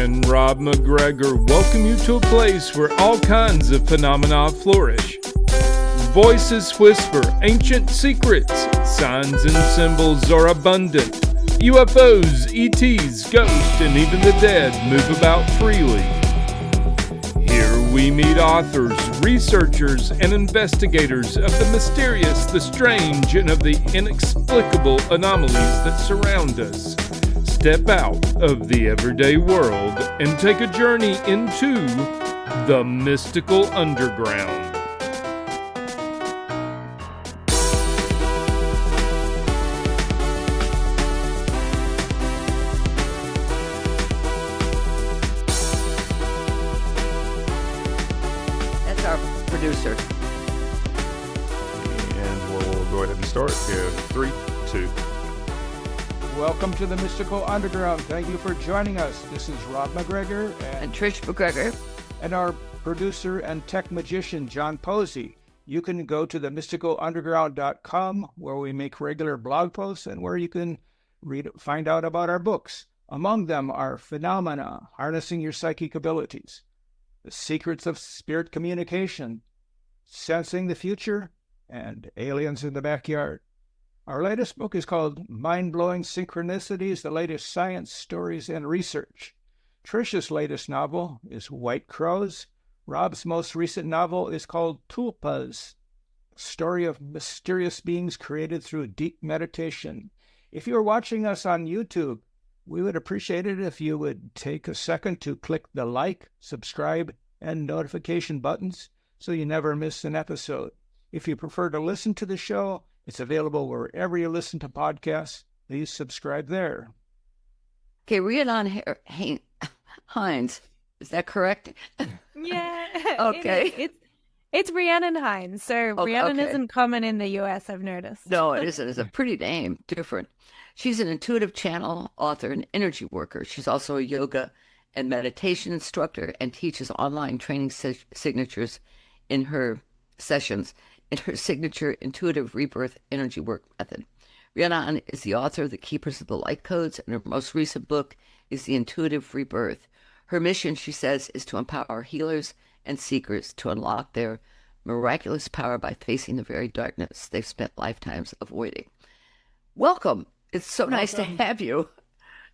and Rob McGregor welcome you to a place where all kinds of phenomena flourish. Voices whisper ancient secrets, signs and symbols are abundant. UFOs, ETs, ghosts, and even the dead move about freely. Here we meet authors, researchers, and investigators of the mysterious, the strange, and of the inexplicable anomalies that surround us. Step out of the everyday world and take a journey into the mystical underground. That's our producer. And we'll go ahead and start in 3, 2. Welcome to the Mystical Underground. Thank you for joining us. This is Rob McGregor And Trish McGregor. and our producer and tech magician, John Posey. You can go to themysticalunderground.com where we make regular blog posts and where you can find out about our books. Among them are Phenomena, Harnessing Your Psychic Abilities, The Secrets of Spirit Communication, Sensing the Future, and Aliens in the Backyard. Our latest book is called Mind-Blowing Synchronicities, the Latest Science, Stories, and Research. Trish's latest novel is White Crows. Rob's most recent novel is called Tulpas, a story of mysterious beings created through deep meditation. If you're watching us on YouTube, we would appreciate it if you would take a second to click the like, subscribe, and notification buttons so you never miss an episode. If you prefer to listen to the show, it's available wherever you listen to podcasts. Please subscribe there. Okay, Rhiannon Heins. Is that correct? Yeah. Okay. It's Rhiannon Heins. So Rhiannon okay. isn't common in the US, I've noticed. No, it isn't. It's a pretty name. Different. She's an intuitive channel, author, and energy worker. She's also a yoga and meditation instructor and teaches online training signatures in her sessions in her signature Intuitive Rebirth energy work method. Rhiannon is the author of The Keepers of the Light Codes, and her most recent book is The Intuitive Rebirth. Her mission, she says, is to empower healers and seekers to unlock their miraculous power by facing the very darkness they've spent lifetimes avoiding. Welcome. It's so nice to have you.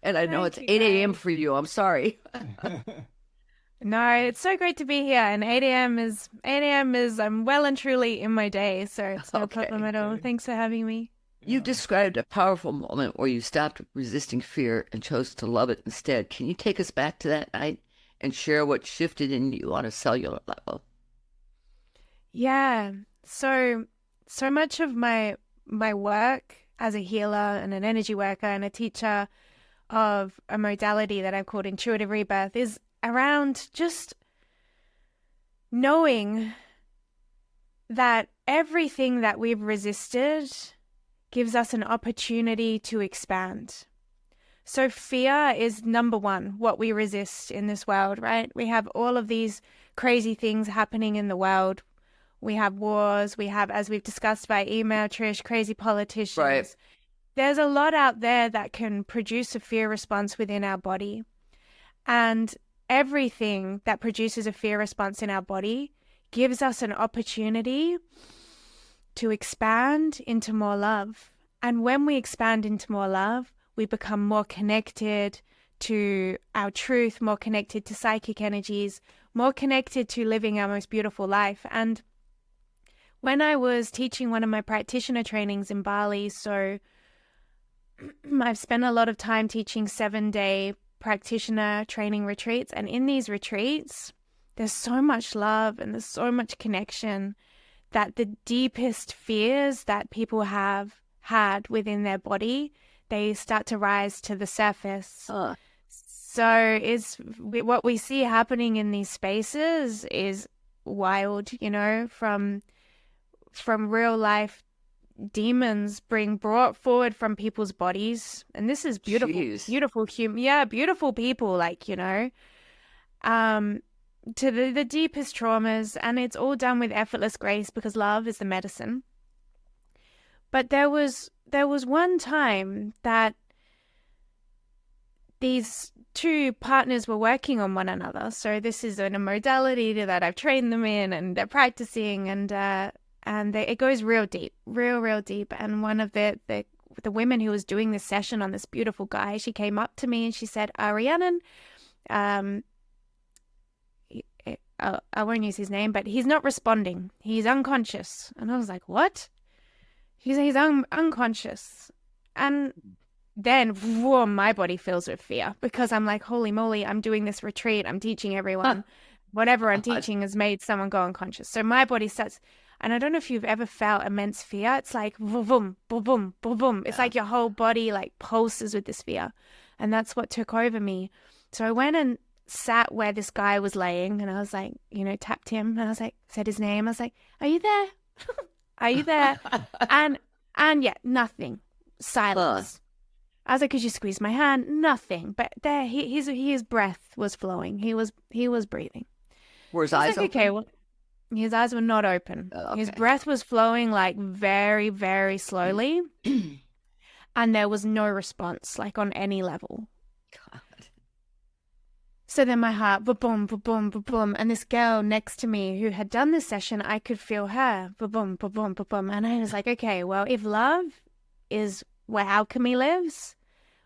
And I know it's 8 a.m. for you. I'm sorry. No, it's so great to be here. And 8 a.m. is I'm well and truly in my day, so it's no problem at all. Thanks for having me. You described a powerful moment where you stopped resisting fear and chose to love it instead. Can you take us back to that night and share what shifted in you on a cellular level? Yeah. So much of my work as a healer and an energy worker and a teacher of a modality that I've called Intuitive Rebirth is around just knowing that everything that we've resisted gives us an opportunity to expand. So fear is number one, what we resist in this world, right? We have all of these crazy things happening in the world. We have wars, we have, as we've discussed by email, Trish, crazy politicians. Right. There's a lot out there that can produce a fear response within our body. And everything that produces a fear response in our body gives us an opportunity to expand into more love. And when we expand into more love, we become more connected to our truth, more connected to psychic energies, more connected to living our most beautiful life. And when I was teaching one of my practitioner trainings in Bali, so I've spent a lot of time teaching 7-day practitioner training retreats. And in these retreats, there's so much love and there's so much connection that the deepest fears that people have had within their body, they start to rise to the surface. So what we see happening in these spaces is wild, from real life demons being brought forward from people's bodies. And this is beautiful, Jeez. beautiful people, to the deepest traumas. And it's all done with effortless grace because love is the medicine. But there was one time that these two partners were working on one another. So this is in a modality that I've trained them in, and they're practicing, and it goes real deep, real deep. And one of the women who was doing this session on this beautiful guy, she came up to me and she said, Rhiannon, I won't use his name, but he's not responding. He's unconscious. And I was like, what? He's unconscious. And then whoa, my body fills with fear, because I'm like, holy moly, I'm doing this retreat. I'm teaching everyone. Whatever I'm teaching has made someone go unconscious. So my body starts, and I don't know if you've ever felt immense fear. It's like boom, boom, boom, boom, boom. It's like your whole body like pulses with this fear. And that's what took over me. So I went and sat where this guy was laying, and I was like, tapped him, and I was like, said his name. I was like, are you there? Are you there? and yeah, nothing. Silence. I was like, could you squeeze my hand? Nothing. But there, his breath was flowing. He was breathing. Were his eyes like, open? okay, well, his eyes were not open. Oh, okay. His breath was flowing like very, very slowly. And there was no response, like on any level. God. So then my heart, ba-boom, ba-boom, ba-boom. And this girl next to me who had done this session, I could feel her, ba-boom, ba-boom, ba-boom. And I was like, okay, well, if love is where alchemy lives,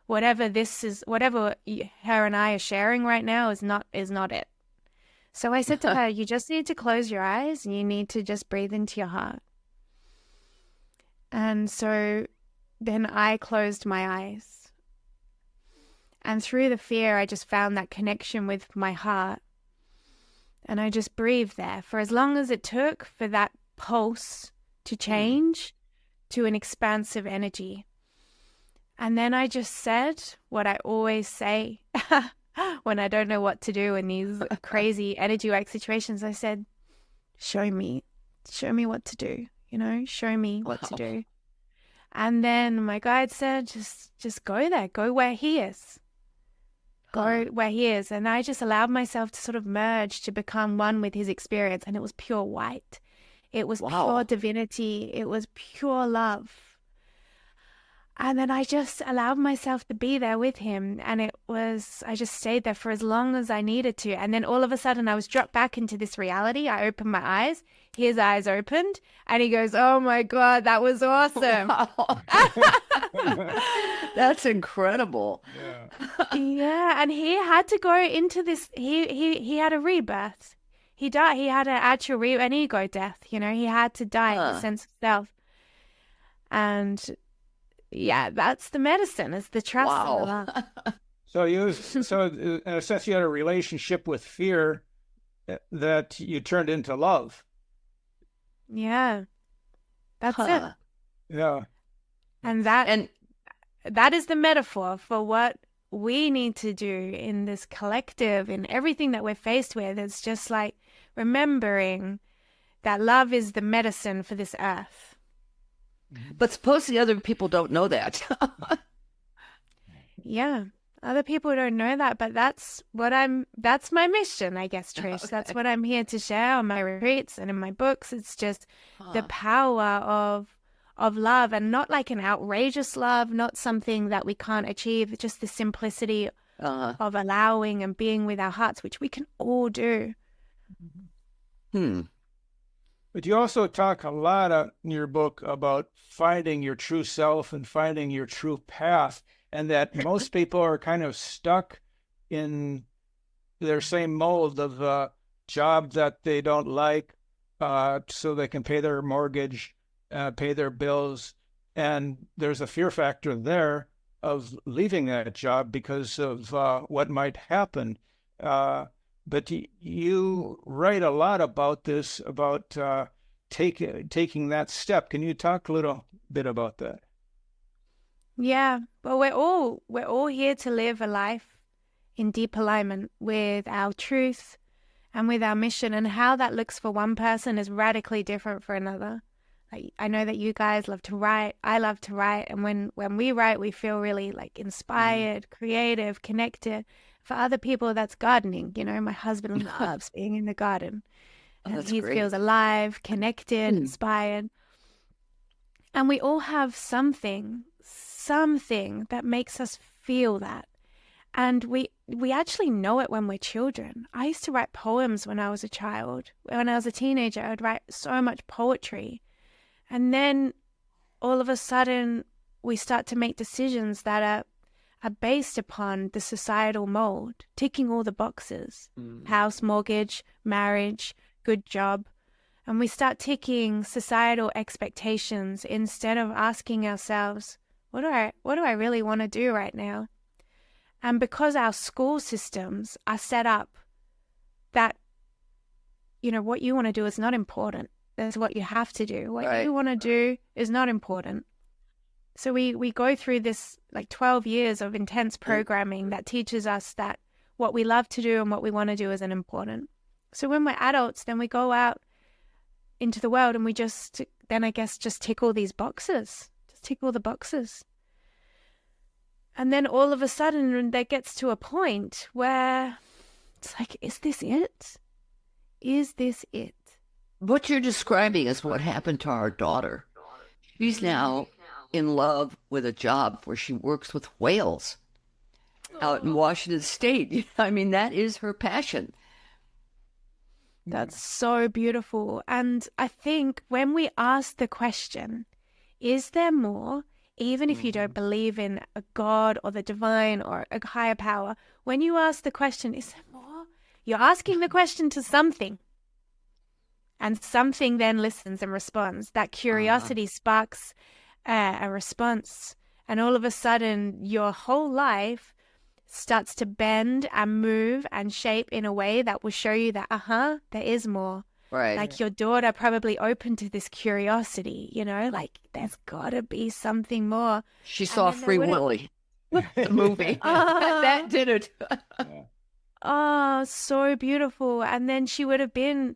whatever her and I are sharing right now is not it. So I said to her, you just need to close your eyes and you need to just breathe into your heart. And so then I closed my eyes. And through the fear, I just found that connection with my heart. And I just breathed there for as long as it took for that pulse to change to an expansive energy. And then I just said what I always say when I don't know what to do in these crazy energy work situations. I said, show me what to do, show me what to do. And then my guide said, just go there, go where he is. Go where he is. And I just allowed myself to sort of merge, to become one with his experience. And it was pure white. It was pure divinity. It was pure love. And then I just allowed myself to be there with him. And I just stayed there for as long as I needed to. And then all of a sudden I was dropped back into this reality. I opened my eyes, his eyes opened, and he goes, oh my God, that was awesome. Wow. That's incredible. Yeah. And he had to go into this, he had a rebirth. He died. He had an ego death, he had to die, the sense of self. And yeah, that's the medicine. It's the trust and the love. So in a sense, you had a relationship with fear that you turned into love. Yeah, that's it. Yeah, and that is the metaphor for what we need to do in this collective, in everything that we're faced with. It's just like remembering that love is the medicine for this earth. But supposedly other people don't know that. Yeah, other people don't know that, but that's my mission, I guess, Trish. Okay. That's what I'm here to share on my retreats and in my books. It's just the power of love, and not like an outrageous love, not something that we can't achieve, just the simplicity of allowing and being with our hearts, which we can all do. But you also talk a lot in your book about finding your true self and finding your true path, and that most people are kind of stuck in their same mold of a job that they don't like, so they can pay their mortgage, pay their bills. And there's a fear factor there of leaving that job because of what might happen. But you write a lot about this, about taking that step. Can you talk a little bit about that? Yeah, well, we're all here to live a life in deep alignment with our truth and with our mission, and how that looks for one person is radically different for another. Like, I know that you guys love to write. I love to write, and when we write, we feel really like inspired, creative, connected. For other people, that's gardening. My husband loves being in the garden. And he feels alive, connected, inspired. And we all have something that makes us feel that. And we we actually know it when we're children. I used to write poems when I was a child. When I was a teenager, I would write so much poetry. And then all of a sudden, we start to make decisions that are based upon the societal mold, ticking all the boxes. House, mortgage, marriage, good job. And we start ticking societal expectations instead of asking ourselves, what do I really want to do right now? And because our school systems are set up that, what you want to do is not important. That's what you have to do. What you want to do is not important. So we go through this 12 years of intense programming that teaches us that what we love to do and what we want to do isn't important. So when we're adults, then we go out into the world and we just tick all these boxes. Just tick all the boxes. And then all of a sudden there gets to a point where it's like, is this it? Is this it? What you're describing is what happened to our daughter. She's now in love with a job where she works with whales out in Washington State. I mean, that is her passion. That's so beautiful. And I think when we ask the question, is there more? Even if you don't believe in a God or the divine or a higher power, when you ask the question, is there more? You're asking the question to something. And something then listens and responds. That curiosity sparks a response. And all of a sudden, your whole life starts to bend and move and shape in a way that will show you that, there is more. Right. Like your daughter probably opened to this curiosity, there's got to be something more. She saw Free Willy, the movie. That did it. Oh, so beautiful. And then she would have been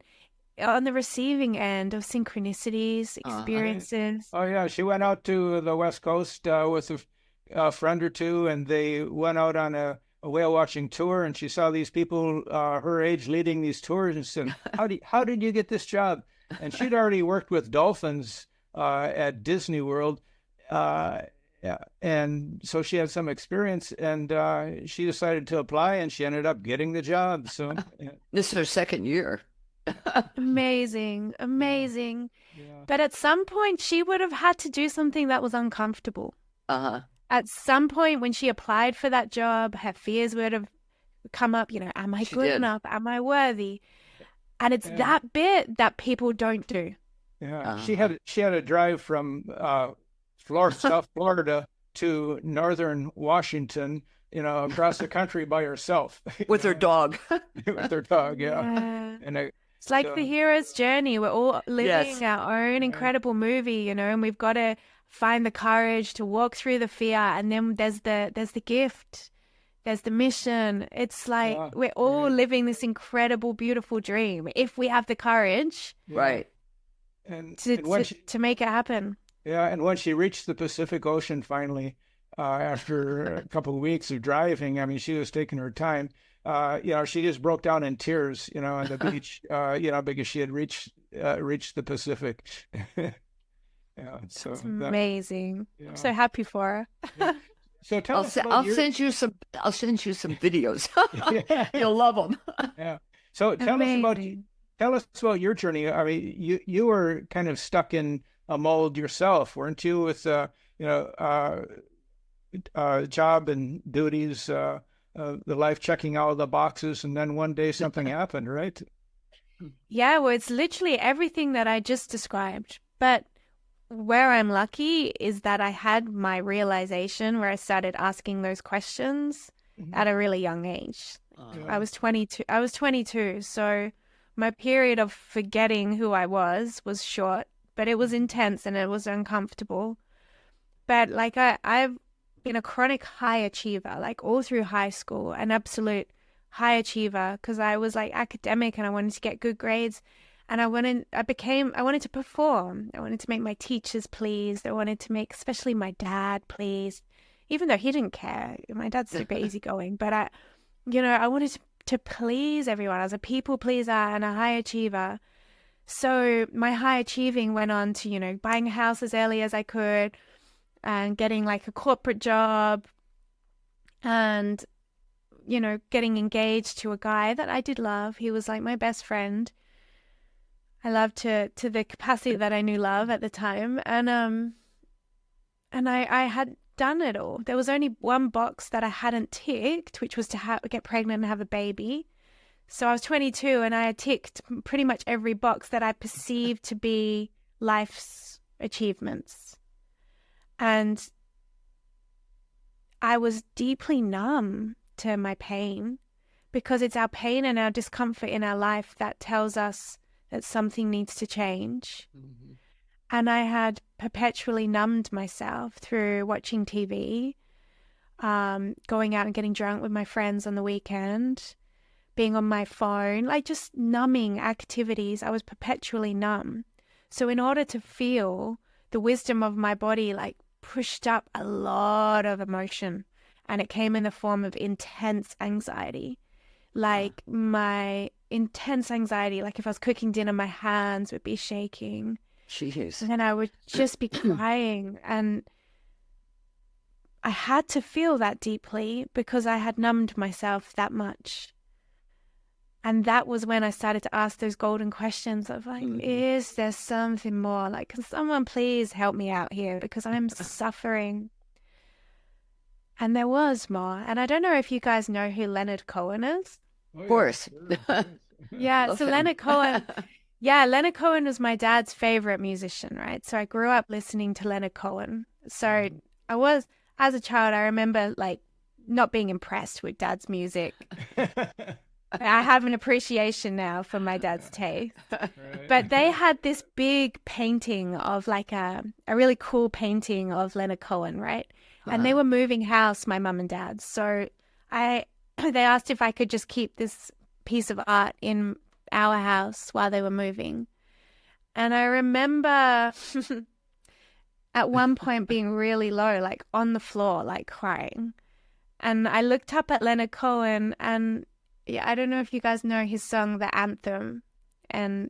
on the receiving end of synchronicities, experiences. Oh, yeah. She went out to the West Coast with a friend or two, and they went out on a whale watching tour, and she saw these people her age leading these tours and said, how did you get this job? And she'd already worked with dolphins at Disney World. And so she had some experience, and she decided to apply, and she ended up getting the job. So this is her second year. Amazing. Yeah. But at some point, she would have had to do something that was uncomfortable. At some point when she applied for that job, her fears would have come up, am I good enough? Am I worthy? And it's that bit that people don't do. Yeah. She had to drive from South Florida to northern Washington, across the country by herself. With her dog. With her dog, yeah. And it's like the hero's journey. We're all living our own incredible movie, and we've got to find the courage to walk through the fear, and then there's the gift, there's the mission. It's like we're all living this incredible, beautiful dream if we have the courage, right, to make it happen. Yeah, and when she reached the Pacific Ocean finally, after a couple of weeks of driving, I mean, she was taking her time. She just broke down in tears, on the beach, because she had reached the Pacific. Yeah, so it's amazing. Yeah. I'm so happy for her. So tell us. I'll send you some videos. You'll love them. Yeah. So tell us about your journey. I mean, you were kind of stuck in a mold yourself, weren't you? With job and duties, the life checking all the boxes, and then one day something happened, right? Yeah. Well, it's literally everything that I just described, but where I'm lucky is that I had my realization where I started asking those questions at a really young age. I was 22. So my period of forgetting who I was short, but it was intense and it was uncomfortable. But I've been a chronic high achiever, all through high school, an absolute high achiever, because I was academic and I wanted to get good grades. And I wanted to perform. I wanted to make my teachers pleased. I wanted to make especially my dad pleased, even though he didn't care. My dad's super easygoing, but I wanted to please everyone. I was a people pleaser and a high achiever. So my high achieving went on to, buying a house as early as I could and getting a corporate job and getting engaged to a guy that I did love. He was like my best friend. I loved to the capacity that I knew love at the time. And I had done it all. There was only one box that I hadn't ticked, which was to get pregnant and have a baby. So I was 22 and I had ticked pretty much every box that I perceived to be life's achievements. And I was deeply numb to my pain, because it's our pain and our discomfort in our life that tells us that something needs to change. Mm-hmm. And I had perpetually numbed myself through watching TV, going out and getting drunk with my friends on the weekend, being on my phone, like just numbing activities. I was perpetually numb. So in order to feel the wisdom of my body, like pushed up a lot of emotion, and it came in the form of intense anxiety. Like my intense anxiety, like if I was cooking dinner, my hands would be shaking. Jeez. And then I would just be crying. And I had to feel that deeply because I had numbed myself that much. And that was when I started to ask those golden questions of like, is there something more? Like, can someone please help me out here? Because I'm suffering. And there was more. And I don't know if you guys know who Leonard Cohen is. Of course. Yeah, so Leonard Cohen. Yeah, Leonard Cohen was my dad's favorite musician, right? So I grew up listening to Leonard Cohen. So I was, as a child, I remember like not being impressed with dad's music. I have an appreciation now for my dad's taste. Right. But they had this big painting of like a really cool painting of Leonard Cohen, right? And they were moving house, my mum and dad. So they asked if I could just keep this piece of art in our house while they were moving. And I remember at one point being really low, like on the floor, like crying. And I looked up at Leonard Cohen, and yeah, I don't know if you guys know his song, The Anthem. And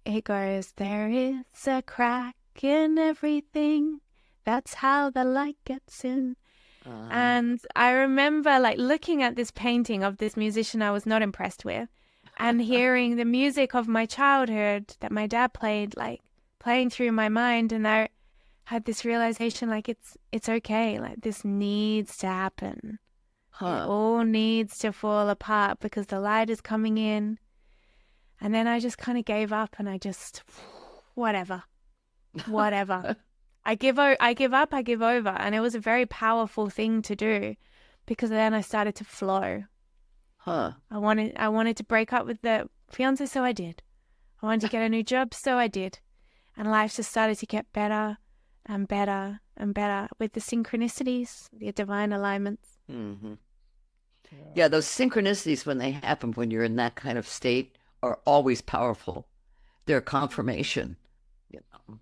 it goes, there is a crack in everything. That's how the light gets in. And I remember like looking at this painting of this musician I was not impressed with, and hearing the music of my childhood that my dad played, like playing through my mind. And I had this realization, like, it's okay. Like, this needs to happen. It all needs to fall apart because the light is coming in. And then I just kind of gave up, and I just, whatever. I give up, I give over. And it was a very powerful thing to do, because then I started to flow. I wanted to break up with the fiance, so I did. I wanted to get a new job, so I did. And life just started to get better and better and better with the synchronicities, the divine alignments. Mm-hmm. Yeah, those synchronicities, when they happen when you're in that kind of state, are always powerful. They're confirmation. You know?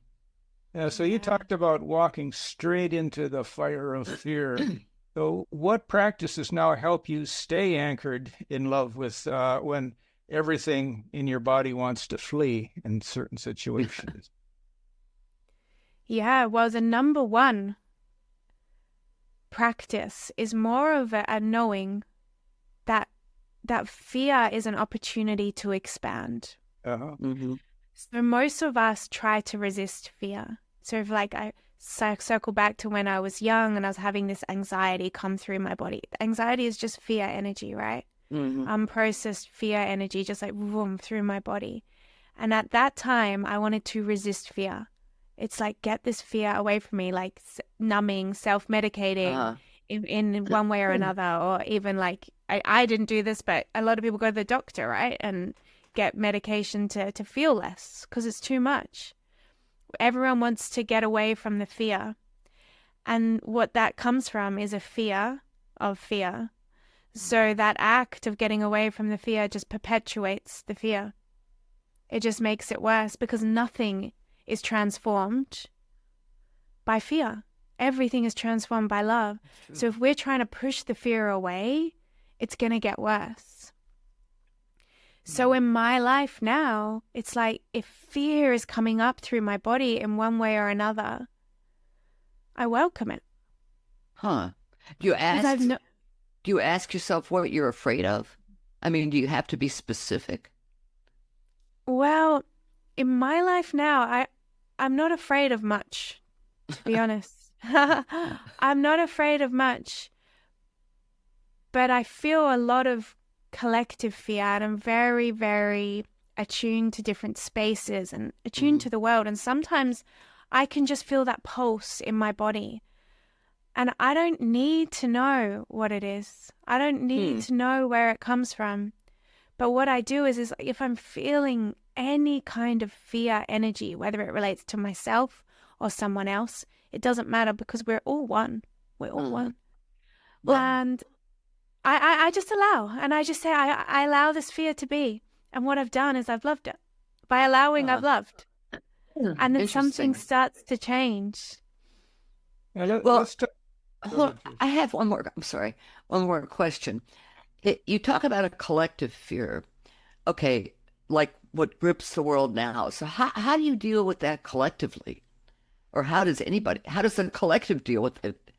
Yeah, so you talked about walking straight into the fire of fear. So what practices now help you stay anchored in love with when everything in your body wants to flee in certain situations? Yeah, well, the number one practice is more of a knowing that fear is an opportunity to expand. Mm-hmm. So most of us try to resist fear. So if like I circle back to when I was young and I was having this anxiety come through my body. Anxiety is just fear energy, right? Mm-hmm. Unprocessed fear energy, just like boom through my body. And at that time, I wanted to resist fear. It's like, get this fear away from me, like numbing, self-medicating in one way or another. Or even like, I didn't do this, but a lot of people go to the doctor, right? And get medication to feel less because it's too much. Everyone wants to get away from the fear. And what that comes from is a fear of fear. So that act of getting away from the fear just perpetuates the fear. It just makes it worse because nothing is transformed by fear. Everything is transformed by love. So if we're trying to push the fear away, it's going to get worse. So in my life now, it's like if fear is coming up through my body in one way or another, I welcome it. You asked? Do you ask yourself what you're afraid of? I mean, do you have to be specific? Well, in my life now, I'm not afraid of much, to be honest. I'm not afraid of much, but I feel a lot of collective fear, and I'm very, very attuned to different spaces and attuned to the world. And sometimes I can just feel that pulse in my body. And I don't need to know what it is. I don't need to know where it comes from. But what I do is if I'm feeling any kind of fear energy, whether it relates to myself or someone else, it doesn't matter because we're all one. We're all one. Well, And I just allow, and I just say, I allow this fear to be. And what I've done is I've loved it. By allowing, I've loved. And then something interesting. starts to change. Now, Well, let's talk. Hold on. I have one more, I'm sorry, one more question. You talk about a collective fear. Okay, like what grips the world now. So how do you deal with that collectively? Or how does the collective deal with it?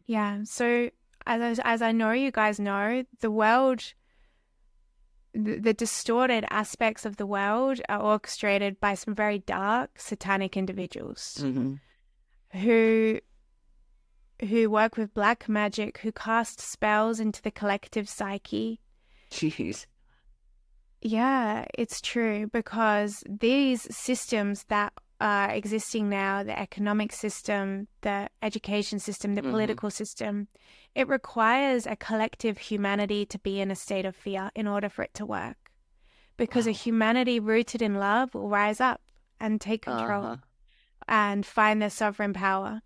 Yeah. So as I know you guys know, the world, the distorted aspects of the world are orchestrated by some very dark, satanic individuals who work with black magic, who cast spells into the collective psyche. Jeez. Yeah, it's true, because these systems that are existing now, the economic system, the education system, the political system, it requires a collective humanity to be in a state of fear in order for it to work. Because a humanity rooted in love will rise up and take control and find their sovereign power.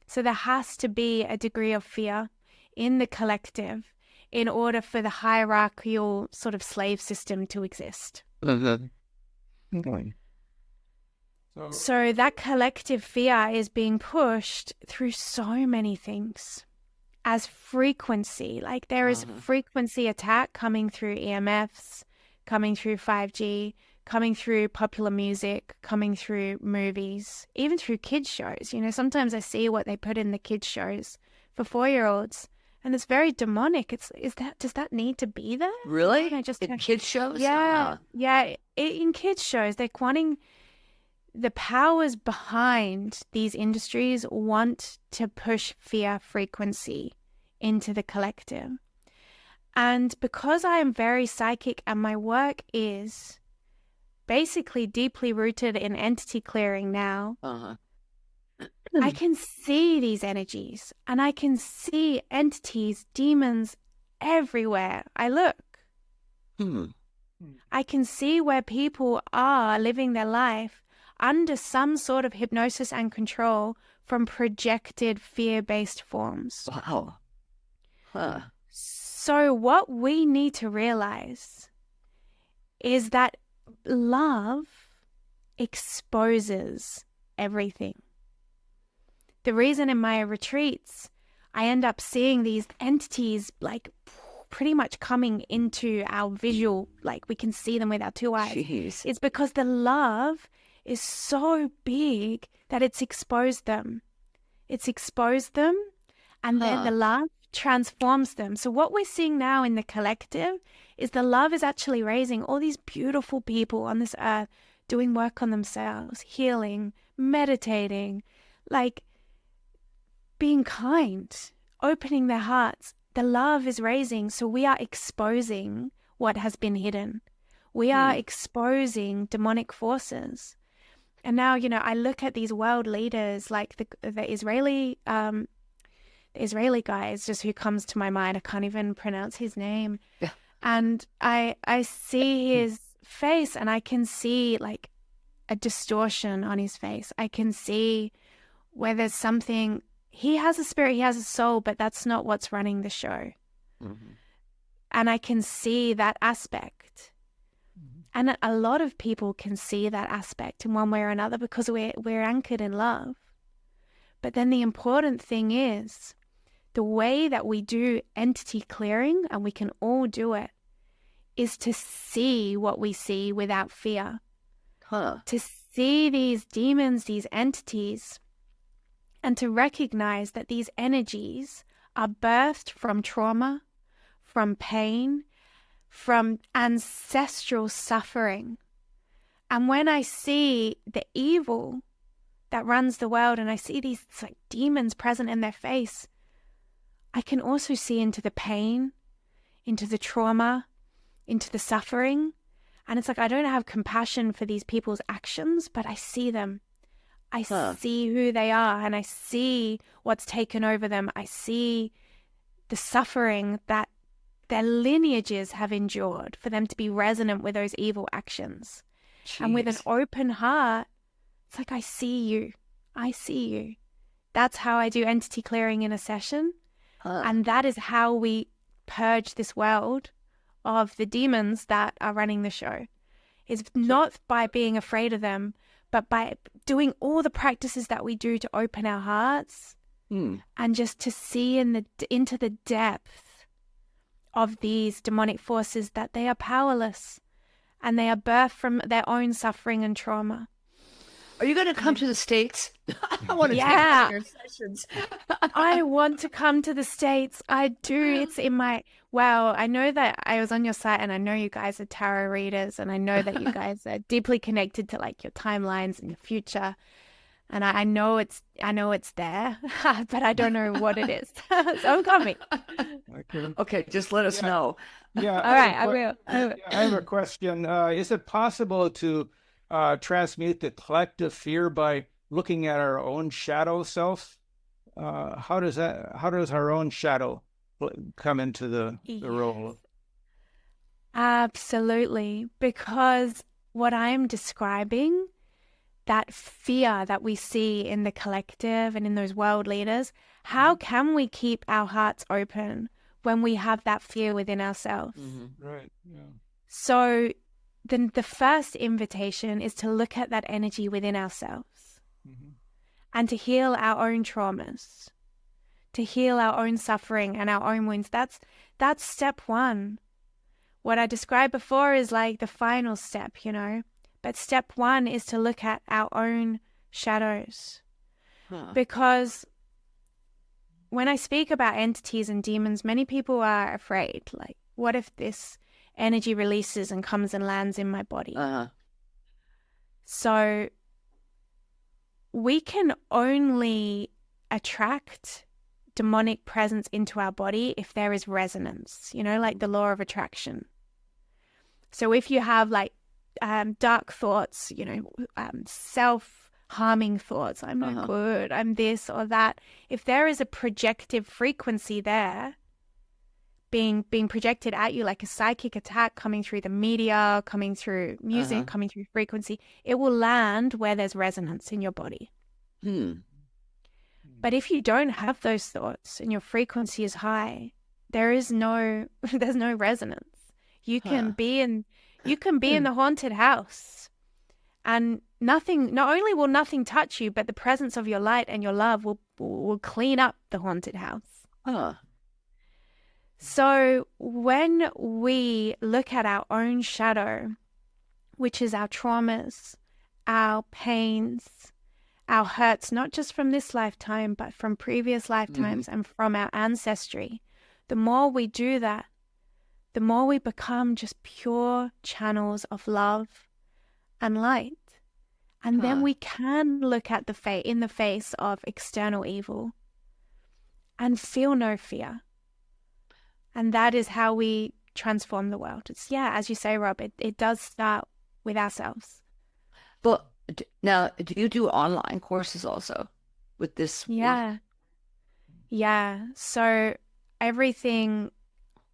So there has to be a degree of fear in the collective in order for the hierarchical sort of slave system to exist. So that collective fear is being pushed through so many things as frequency. Like there is frequency attack coming through EMFs, coming through 5G, coming through popular music, coming through movies, even through kids shows. You know, sometimes I see what they put in the kids shows for 4-year-olds, and it's very demonic. Does that need to be there? Really? I just In kids shows? Yeah, yeah. In kids shows, they're wanting, the powers behind these industries want to push fear frequency into the collective. And because I am very psychic and my work is basically deeply rooted in entity clearing now, I can see these energies, and I can see entities, demons everywhere I look. I can see where people are living their life under some sort of hypnosis and control from projected fear-based forms. Wow. Huh. So what we need to realize is that love exposes everything. The reason in my retreats I end up seeing these entities like pretty much coming into our visual, like we can see them with our 2 eyes. Jeez. It's because the love is so big that it's exposed them. It's exposed them, and then the love transforms them. So what we're seeing now in the collective is the love is actually raising all these beautiful people on this earth doing work on themselves, healing, meditating, like being kind, opening their hearts. The love is raising, so we are exposing what has been hidden. We are exposing demonic forces. And now, you know, I look at these world leaders like the Israeli guy is just who comes to my mind. I can't even pronounce his name. Yeah. And I see his face, and I can see like a distortion on his face. I can see where there's something. He has a spirit, he has a soul, but that's not what's running the show. And I can see that aspect. And a lot of people can see that aspect in one way or another because we're anchored in love. But then the important thing is the way that we do entity clearing, and we can all do it, is to see what we see without fear. To see these demons, these entities, and to recognize that these energies are birthed from trauma, from pain, from ancestral suffering. And when I see the evil that runs the world and I see these like demons present in their face, I can also see into the pain, into the trauma, into the suffering. And it's like I don't have compassion for these people's actions, but I see them. I see who they are, and I see what's taken over them. I see the suffering that their lineages have endured for them to be resonant with those evil actions. Jeez. And with an open heart, it's like, I see you. I see you. That's how I do entity clearing in a session. And that is how we purge this world of the demons that are running the show. Is not by being afraid of them, but by doing all the practices that we do to open our hearts and just to see into the depth of these demonic forces, that they are powerless and they are birthed from their own suffering and trauma. Are you going to come to the States? I want to Yeah. take your sessions. I want to come to the States. I do. It's in my, well, I know that I was on your site and I know you guys are tarot readers and I know that you guys are deeply connected to like your timelines and your future. And I know it's there, but I don't know what it is. So I'm coming. Okay, just let us know. Yeah. All right, I will. I have a question. Is it possible to transmute the collective fear by looking at our own shadow self? How does our own shadow come into the role? Absolutely, because what I'm describing, that fear that we see in the collective and in those world leaders, how can we keep our hearts open when we have that fear within ourselves? Right. Yeah. So then the first invitation is to look at that energy within ourselves and to heal our own traumas, to heal our own suffering and our own wounds. That's step one. What I described before is like the final step, you know, but step one is to look at our own shadows. Because when I speak about entities and demons, many people are afraid, like, what if this energy releases and comes and lands in my body? So we can only attract demonic presence into our body if there is resonance, you know, like the law of attraction. So if you have like dark thoughts, you know, self-harming thoughts, I'm no good, I'm this or that, if there is a projective frequency there being projected at you, like a psychic attack coming through the media, coming through music, coming through frequency, it will land where there's resonance in your body. But if you don't have those thoughts and your frequency is high, there's no resonance. You can be in the haunted house, and not only will nothing touch you, but the presence of your light and your love will clean up the haunted house. So when we look at our own shadow, which is our traumas, our pains, our hurts, not just from this lifetime, but from previous lifetimes and from our ancestry, the more we do that, the more we become just pure channels of love and light. And then we can look at in the face of external evil and feel no fear. And that is how we transform the world. It's, as you say, Rob, it does start with ourselves. But now, do you do online courses also with this? Yeah. So everything,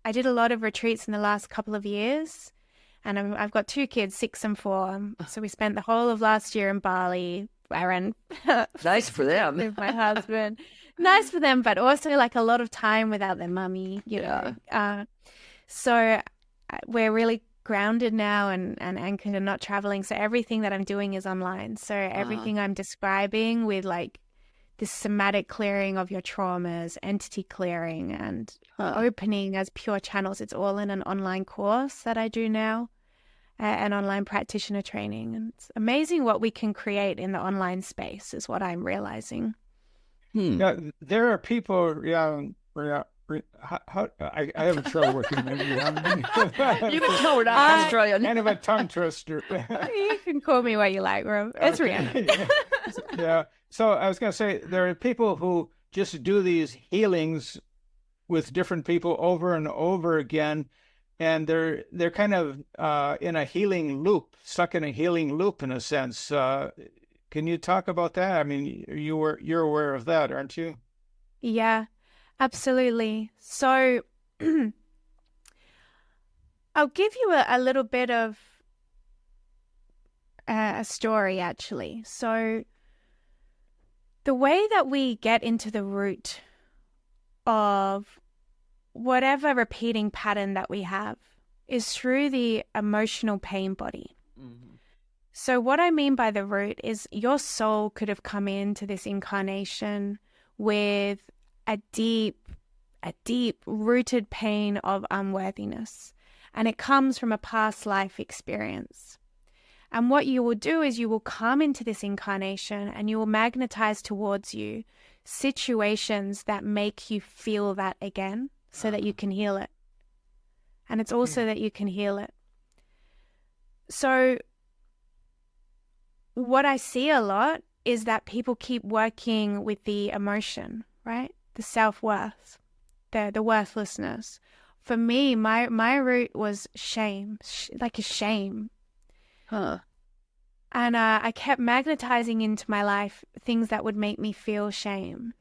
I did a lot of retreats in the last couple of years, and I've got 2 kids, 6 and 4. So we spent the whole of last year in Bali. I ran nice for them with my husband. Nice for them, but also like a lot of time without their mummy, you know. So we're really grounded now and anchored and not traveling. So everything that I'm doing is online. So everything I'm describing with like this somatic clearing of your traumas, entity clearing and opening as pure channels, it's all in an online course that I do now, an online practitioner training. And it's amazing what we can create in the online space is what I'm realizing. Yeah, there are people Yeah. I have trouble with your name. You can tell we're not Australian. Kind of a tongue twister. You can call me what you like, Rob. It's Rhiannon. Yeah. So I was going to say, there are people who just do these healings with different people over and over again, and they're kind of in a healing loop, stuck in a healing loop in a sense. Can you talk about that? I mean, you're aware of that, aren't you? Yeah, absolutely. So I'll give you a little bit of a story, actually. So the way that we get into the root of whatever repeating pattern that we have is through the emotional pain body. Mm-hmm. So what I mean by the root is your soul could have come into this incarnation with a deep rooted pain of unworthiness, and it comes from a past life experience. And what you will do is you will come into this incarnation and you will magnetize towards you situations that make you feel that again, so that you can heal it. And it's also that you can heal it. So what I see a lot is that people keep working with the emotion, right? The self-worth, the worthlessness. For me, my root was shame, like a shame. Huh. And I kept magnetizing into my life things that would make me feel shame.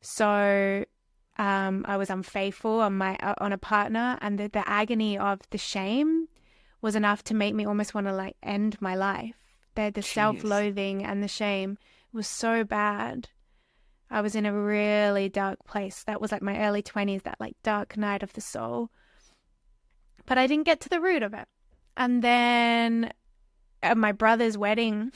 So I was unfaithful on a partner, and the agony of the shame was enough to make me almost want to like end my life. The self-loathing and the shame was so bad. I was in a really dark place. That was like my early 20s, that like dark night of the soul. But I didn't get to the root of it. And then at my brother's wedding,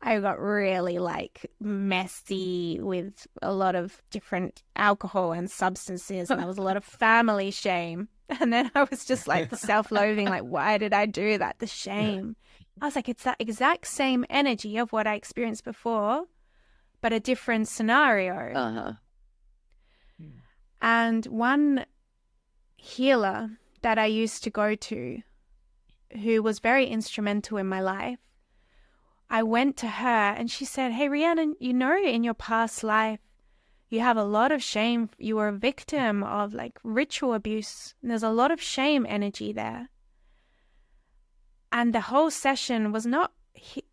I got really like messy with a lot of different alcohol and substances, and there was a lot of family shame. And then I was just like self-loathing, like, why did I do that? The shame. I was like, it's that exact same energy of what I experienced before, but a different scenario. Uh-huh. And one healer that I used to go to, who was very instrumental in my life, I went to her and she said, hey, Rhiannon, you know, in your past life, you have a lot of shame. You were a victim of like ritual abuse. And there's a lot of shame energy there. And the whole session was not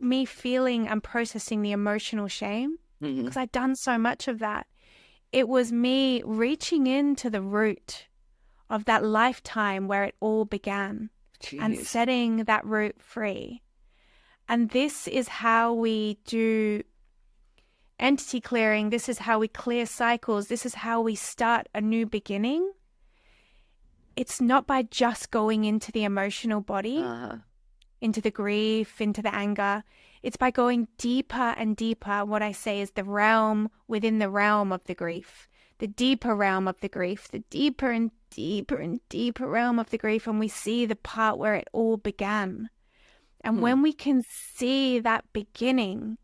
me feeling and processing the emotional shame, because I'd done so much of that. It was me reaching into the root of that lifetime where it all began. Jeez. And setting that root free. And this is how we do entity clearing. This is how we clear cycles. This is how we start a new beginning. It's not by just going into the emotional body, into the grief, into the anger. It's by going deeper and deeper. What I say is the realm within the realm of the grief, the deeper realm of the grief, the deeper and deeper and deeper realm of the grief. And we see the part where it all began. And when we can see that beginning,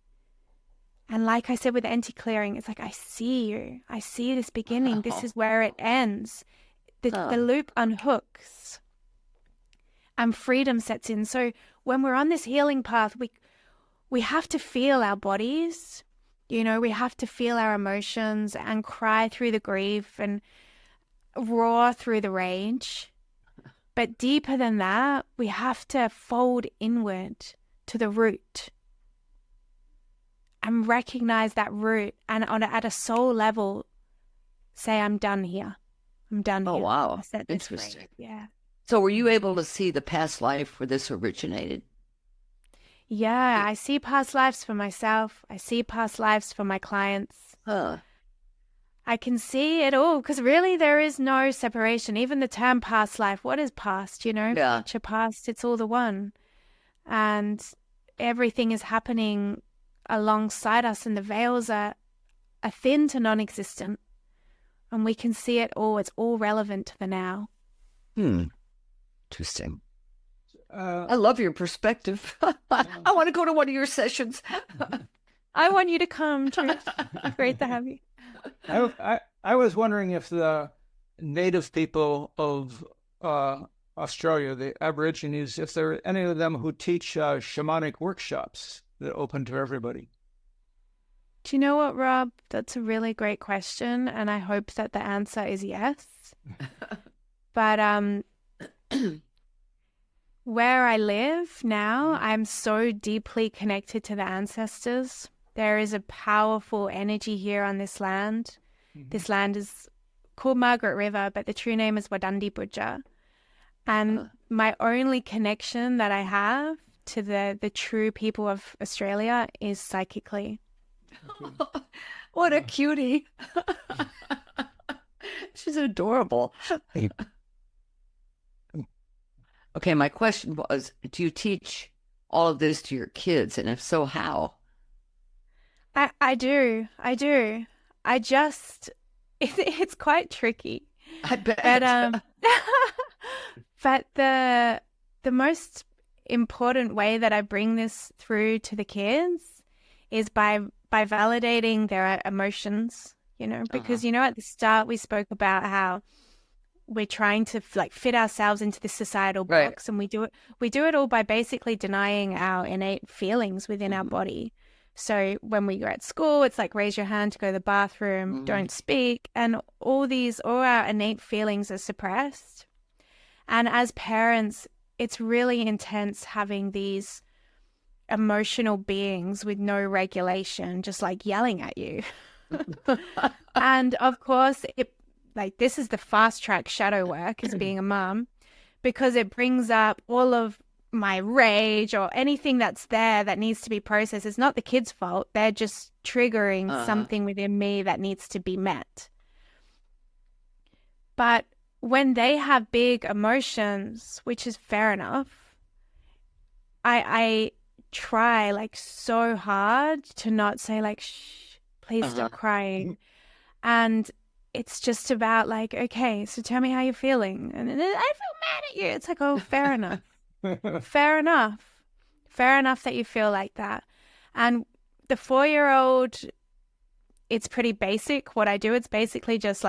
and like I said with the entity clearing, it's like, I see you. I see this beginning. This is where it ends. The loop unhooks and freedom sets in. So when we're on this healing path, we have to feel our bodies, you know, we have to feel our emotions and cry through the grief and roar through the rage. But deeper than that, we have to fold inward to the root and recognize that root, and at a soul level, say, I'm done here. I'm done here. Oh, wow. I set this Interesting. free. Yeah. So were you able to see the past life where this originated? Yeah, I see past lives for myself. I see past lives for my clients. Huh. I can see it all, because really there is no separation. Even the term past life, what is past, you know? Yeah. Future, past, it's all the one. And everything is happening alongside us, and the veils are thin to non-existent. And we can see it all. It's all relevant to the now. Interesting. I love your perspective. I want to go to one of your sessions. I want you to come, Trish. Great to have you. I was wondering if the native people of Australia, the Aborigines, if there are any of them who teach shamanic workshops that are open to everybody. Do you know what, Rob? That's a really great question, and I hope that the answer is yes. But where I live now, I'm so deeply connected to the ancestors. There is a powerful energy here on this land. This land is called Margaret River, but the true name is Wadandi Budja. And my only connection that I have to the true people of Australia is psychically. What a cutie. She's adorable. Okay, my question was, do you teach all of this to your kids? And if so, how? I do. It's quite tricky. I bet. But the most important way that I bring this through to the kids is by validating their emotions, because at the start we spoke about how we're trying to fit ourselves into this societal box, and we do it all by basically denying our innate feelings within our body. So when we go at school, it's like raise your hand to go to the bathroom, don't speak, and all our innate feelings are suppressed. And as parents, it's really intense having these emotional beings with no regulation just yelling at you. And of course, this is the fast track shadow work as being a mom, because it brings up all of my rage or anything that's there that needs to be processed. It's not the kid's fault. They're just triggering something within me that needs to be met. But when they have big emotions, which is fair enough, I try so hard to not say shh, please stop crying. And it's just about okay, so tell me how you're feeling. And then I feel mad at you. It's oh, fair enough. Fair enough that you feel like that. And the 4-year-old, it's pretty basic. What I do, it's basically just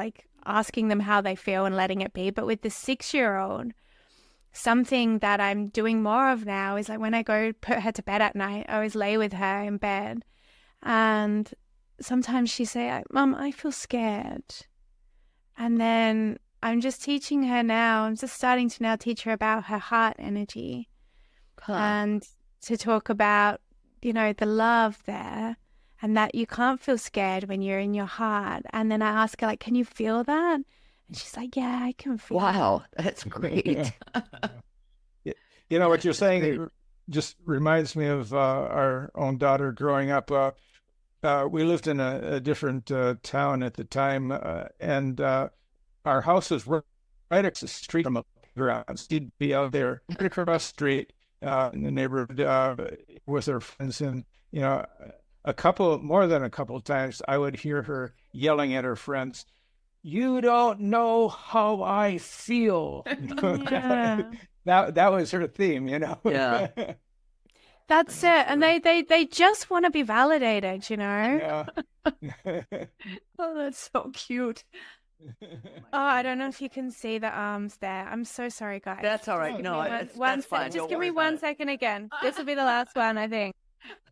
asking them how they feel and letting it be. But with the 6-year-old, something that I'm doing more of now is when I go put her to bed at night, I always lay with her in bed. And sometimes she say, Mum, I feel scared. And then I'm just teaching her now. I'm just starting to now teach her about her heart energy and to talk about, the love there, and that you can't feel scared when you're in your heart. And then I ask her, can you feel that? And she's like, yeah, I can feel Wow, that's great. What you're saying, it just reminds me of our own daughter growing up. We lived in a different town at the time, and our house was right across the street from a playground. She'd be out there right across the street in the neighborhood with her friends. And, more than a couple of times, I would hear her yelling at her friends, "You don't know how I feel." Yeah. That was her theme, Yeah. That's it. And they just want to be validated, Yeah. Oh, that's so cute. Oh, I don't know if you can see the arms there. I'm so sorry, guys. That's all right. No, that's fine. Just give me 1 second again. This will be the last one, I think.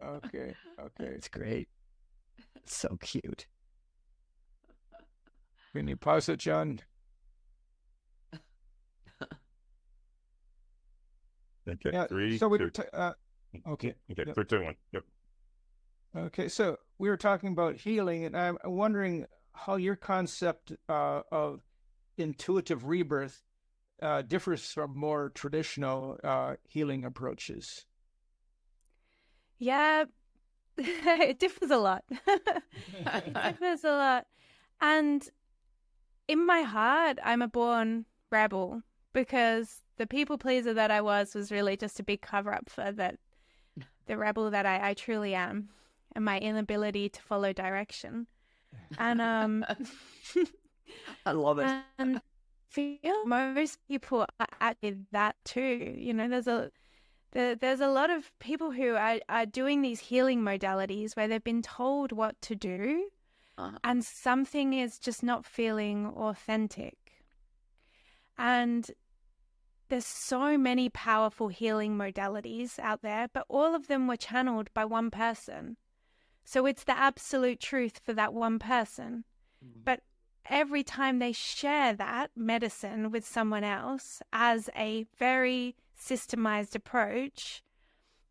Okay. It's great. It's so cute. Can you pause it, John? Okay, Yeah. 3, So we 2. were okay. Okay, Yep. 3, 2, 1. Yep. Okay, so we were talking about healing, and I'm wondering how your concept of intuitive rebirth differs from more traditional healing approaches. Yeah, it differs a lot. It differs a lot. And in my heart, I'm a born rebel, because the people pleaser that I was really just a big cover up for the rebel that I truly am, and my inability to follow direction. And I love it. and I feel most people are actually that too. There's a lot of people who are doing these healing modalities where they've been told what to do, and something is just not feeling authentic. And there's so many powerful healing modalities out there, but all of them were channeled by one person. So it's the absolute truth for that one person. But every time they share that medicine with someone else as a very systemized approach,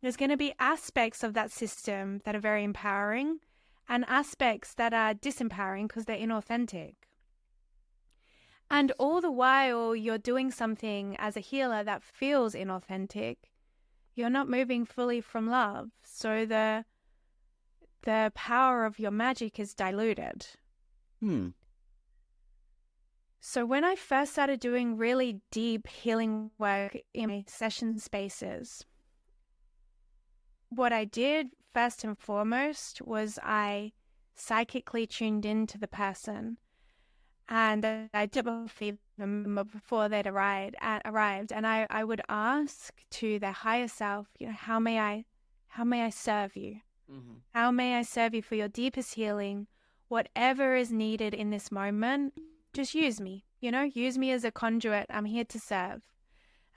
there's going to be aspects of that system that are very empowering and aspects that are disempowering because they're inauthentic. And all the while you're doing something as a healer that feels inauthentic, you're not moving fully from love. So the power of your magic is diluted. So when I first started doing really deep healing work in my session spaces, what I did first and foremost was I psychically tuned into the person. And I did before they'd arrived, and I would ask to their higher self, how may I serve you? How may I serve you for your deepest healing? Whatever is needed in this moment, just use me. Use me as a conduit. I'm here to serve.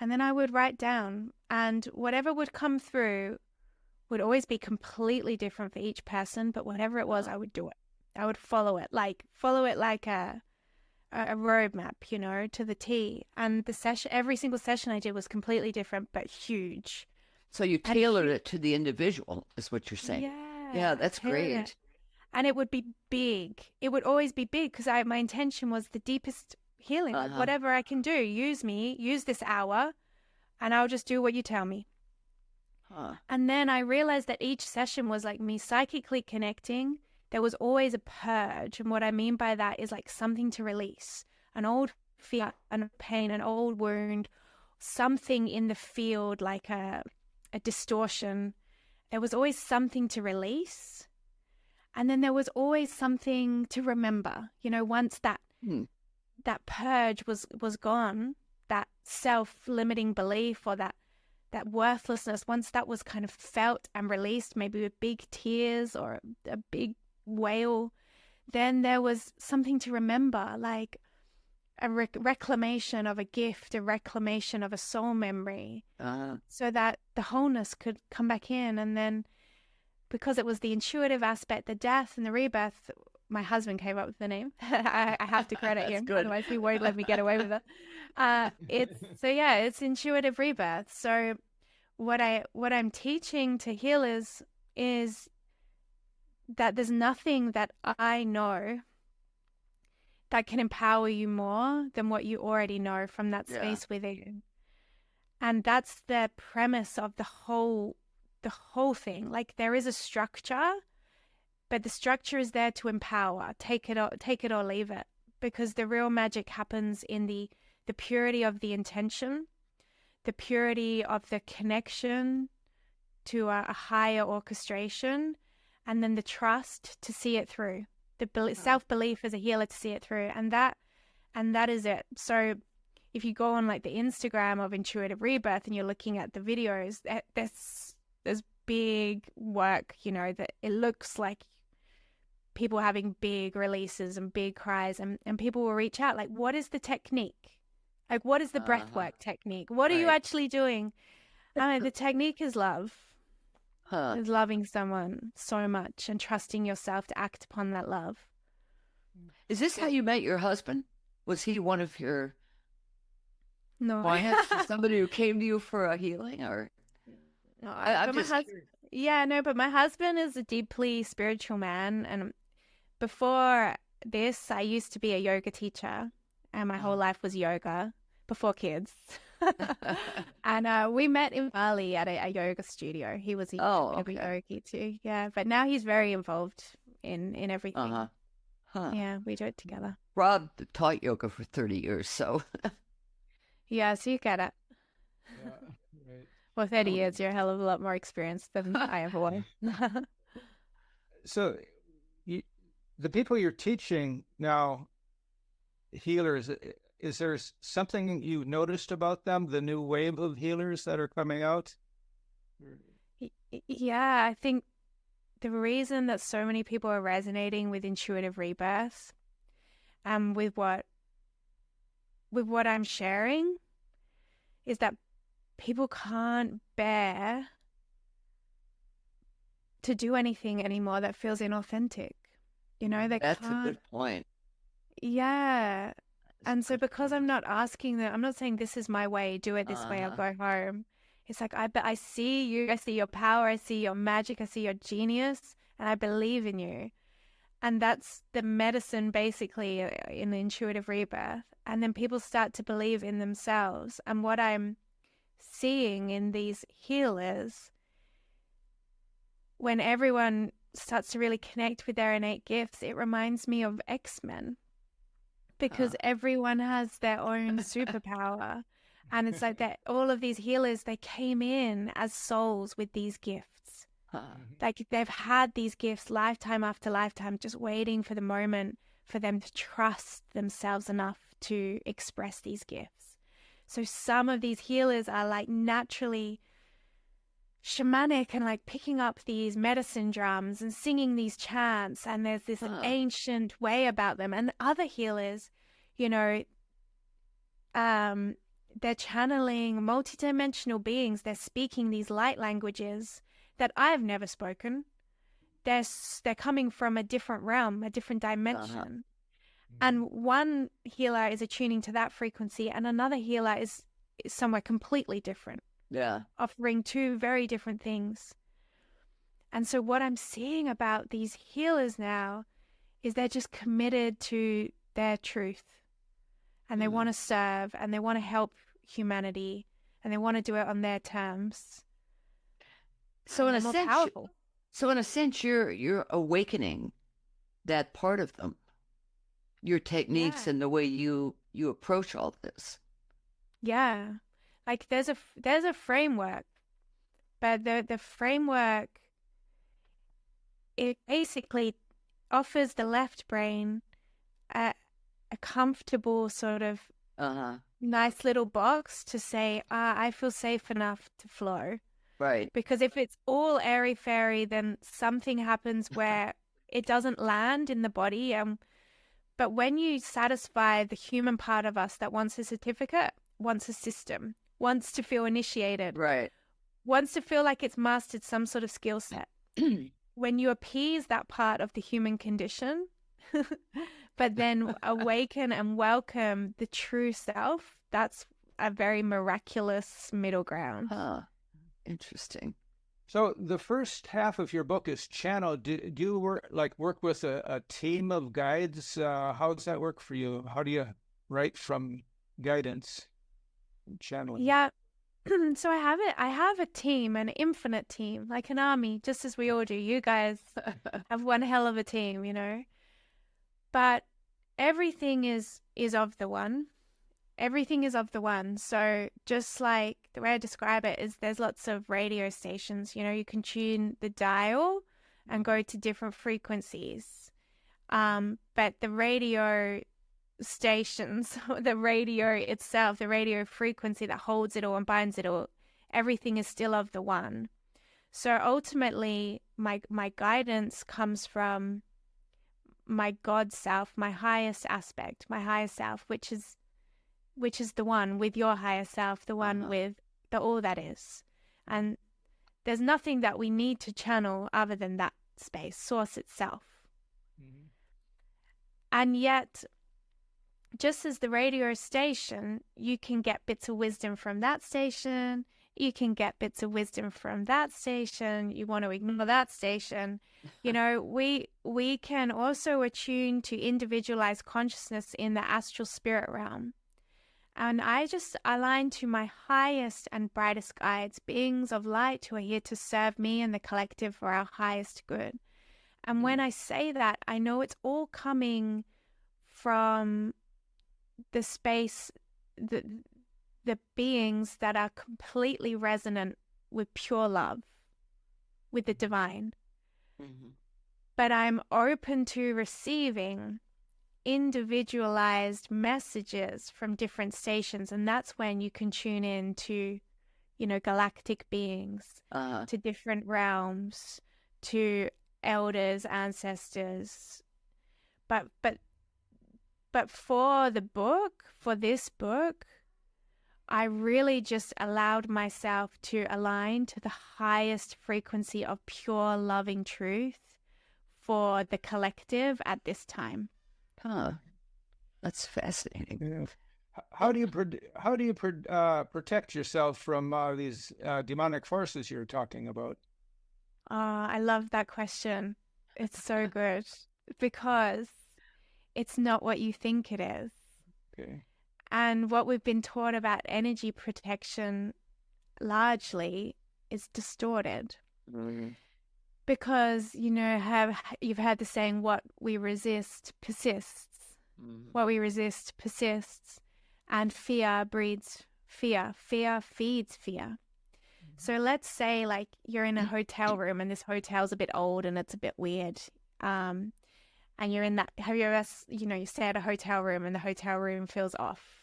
And then I would write down, and whatever would come through would always be completely different for each person. But whatever it was, I would do it. I would follow it like a roadmap, to the T. And the session, every single session I did was completely different, but huge. So you tailored it to the individual, is what you're saying. Yeah, that's great. And it would be big. It would always be big because my intention was the deepest healing. Like, whatever I can do, use me, use this hour, and I'll just do what you tell me. And then I realized that each session was like me psychically connecting. There was always a purge. And what I mean by that is like something to release, an old fear, an pain, an old wound, something in the field, like a distortion. There was always something to release. And then there was always something to remember. Once that purge was gone, that self-limiting belief or that worthlessness, once that was kind of felt and released, maybe with big tears or a big wail, then there was something to remember, like a reclamation of a gift, a reclamation of a soul memory, so that the wholeness could come back in. And then because it was the intuitive aspect, the death and the rebirth, my husband came up with the name. I have to credit him, otherwise he won't let me get away with it. It's intuitive rebirth. So what I'm teaching to healers is that there's nothing that I know that can empower you more than what you already know from that space within. And that's the premise of the whole thing. Like, there is a structure, but the structure is there to empower. Take it or leave it, because the real magic happens in the purity of the intention, the purity of the connection to a higher orchestration, and then the trust to see it through, the self-belief as a healer to see it through. And that is it. So if you go on like the Instagram of Intuitive Rebirth and you're looking at the videos, there's big work, that it looks like people having big releases and big cries, and people will reach out like, what is the technique? Like, what is the breathwork technique? What are you actually doing? The technique is love. Is loving someone so much and trusting yourself to act upon that love. Is this how you met your husband? Was he one of your clients? Somebody who came to you for a healing, or? No, but my husband is a deeply spiritual man, and before this, I used to be a yoga teacher, and my whole life was yoga before kids. And we met in Bali at a yoga studio. He was a yogi too, but now he's very involved in everything. Yeah, we do it together. Rob taught yoga for 30 years, so. Yeah, so you get it. Yeah, right. Well, 30 years, you're a hell of a lot more experienced than I ever was. So the people you're teaching now, healers, is there something you noticed about them, the new wave of healers that are coming out? Yeah, I think the reason that so many people are resonating with Intuitive Rebirth and with what I'm sharing is that people can't bear to do anything anymore that feels inauthentic. You know, they That's can't. a good point. Yeah. And so because I'm not asking them, I'm not saying this is my way, do it this way, I'll go home. It's like, I see you, I see your power, I see your magic, I see your genius, and I believe in you. And that's the medicine basically in the Intuitive Rebirth. And then people start to believe in themselves. And what I'm seeing in these healers, when everyone starts to really connect with their innate gifts, it reminds me of X-Men. Because everyone has their own superpower. And it's like that all of these healers, they came in as souls with these gifts. Like they've had these gifts lifetime after lifetime, just waiting for the moment for them to trust themselves enough to express these gifts. So some of these healers are like naturally shamanic and like picking up these medicine drums and singing these chants, and there's this ancient way about them. And other healers, you know, they're channeling multidimensional beings. They're speaking these light languages that I've never spoken. They're coming from a different realm, a different dimension. And one healer is attuning to that frequency, and another healer is somewhere completely different. Yeah. Offering two very different things. And so what I'm seeing about these healers now is they're just committed to their truth, and they want to serve, and they want to help humanity, and they want to do it on their terms. So in a more sense, powerful. you're awakening that part of them, your techniques and the way you approach all this. Yeah. Like there's a framework, but the framework, it basically offers the left brain a comfortable sort of nice little box to say, I feel safe enough to flow. Right. Because if it's all airy-fairy, then something happens where it doesn't land in the body. But when you satisfy the human part of us that wants a certificate, wants a system, wants to feel initiated, right, wants to feel like it's mastered some sort of skill set, when you appease that part of the human condition, but then awaken and welcome the true self, that's a very miraculous middle ground. Interesting. So the first half of your book is channel. Do you work with a team of guides? How does that work for you? How do you write from guidance channeling? Yeah. So I have a team, an infinite team, like an army, just as we all do. You guys have one hell of a team, you know. But everything is of the one. Everything is of the one. So just like the way I describe it is there's lots of radio stations, you know, you can tune the dial and go to different frequencies. But the radio stations, the radio itself, the radio frequency that holds it all and binds it all, everything is still of the one. So ultimately my guidance comes from my God self, my highest aspect, my highest self, which is the one with your higher self, the one with the all that is. And there's nothing that we need to channel other than that space, source itself. Mm-hmm. And yet, just as the radio station, you can get bits of wisdom from that station, you can get bits of wisdom from that station, you want to ignore that station. You know, we can also attune to individualized consciousness in the astral spirit realm. And I just align to my highest and brightest guides, beings of light who are here to serve me and the collective for our highest good. And when I say that, I know it's all coming from the space, the beings that are completely resonant with pure love, with the divine. Mm-hmm. But I'm open to receiving individualized messages from different stations, and that's when you can tune in to, you know, galactic beings, to different realms, to elders, ancestors. But for this book, I really just allowed myself to align to the highest frequency of pure loving truth for the collective at this time. Huh. That's fascinating. Yeah. How do you protect yourself from these demonic forces you're talking about? I love that question. It's so good because it's not what you think it is. Okay. And what we've been taught about energy protection largely is distorted. Mm-hmm. Because, you've heard the saying, what we resist persists. Mm-hmm. What we resist persists. And fear breeds fear. Fear feeds fear. So let's say like you're in a hotel room and this hotel's a bit old and it's a bit weird. And you're in that, have you ever, you stay at a hotel room and the hotel room feels off